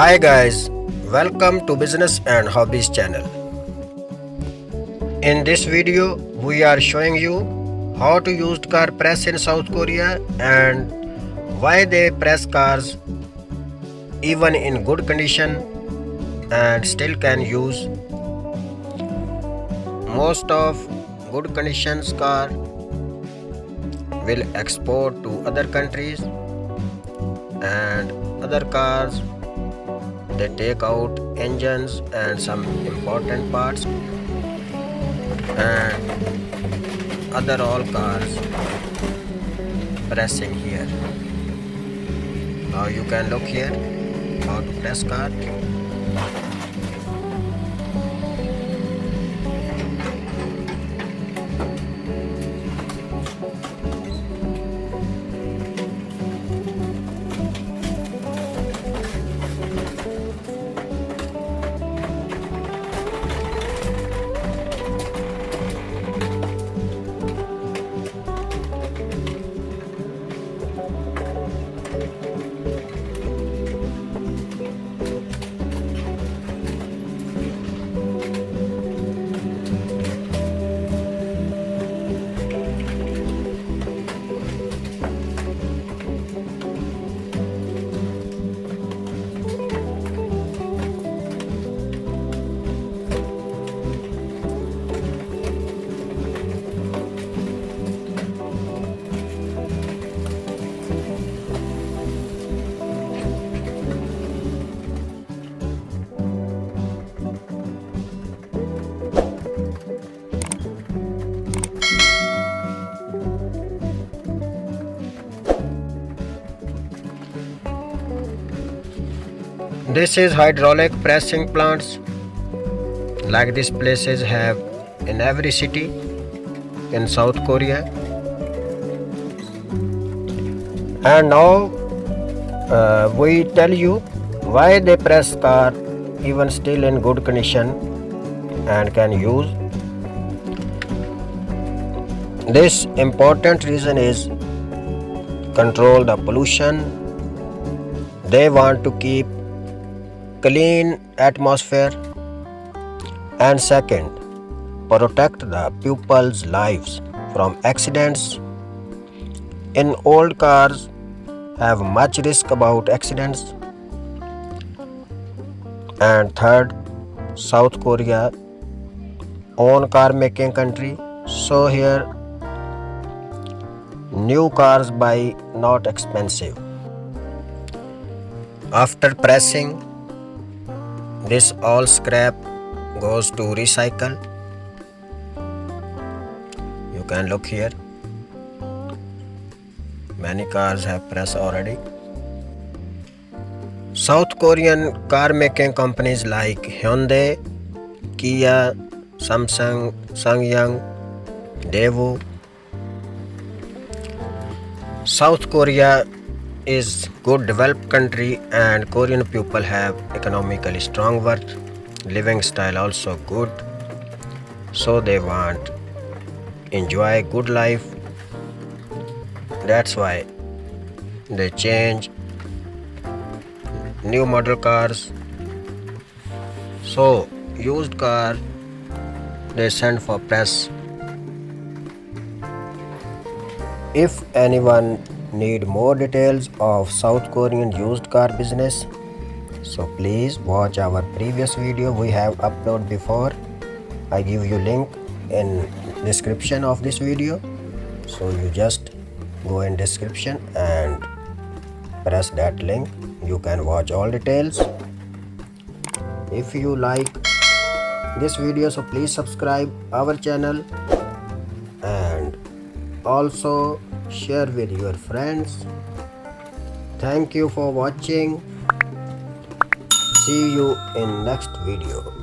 Hi guys, welcome to Business and Hobbies channel. In this video, we are showing you how to used car press in South Korea and why they press cars even in good condition and still can use. Most of good conditions car will export to other countries and other cars they take out engines and some important parts and other all cars pressing here. Now you can look here how to press car. This is hydraulic pressing plants. Like these places have in every city in South Korea. And now we tell you why they press car even still in good condition and can use. This important reason is control the pollution. They want to keep clean atmosphere, and second, protect the people's lives from accidents. In old cars have much risk about accidents. And third, South Korea own car making country, so here new cars buy not expensive. After pressing, this all scrap goes to recycle. You can look here. Many cars have press already. South Korean car making companies like Hyundai, Kia, Samsung, Sangyang, Daewoo. South Korea is good developed country and Korean people have economically strong worth, living style also good, so they want enjoy good life. That's why they change new model cars. So used car they send for press. If anyone need more details of South Korean used car business, so please watch our previous video we have uploaded before. I give you link in description of this video, so you just go in description and press that link. You can watch all details. If you like this video, so please subscribe our channel and also share with your friends. Thank you for watching. See you in next video.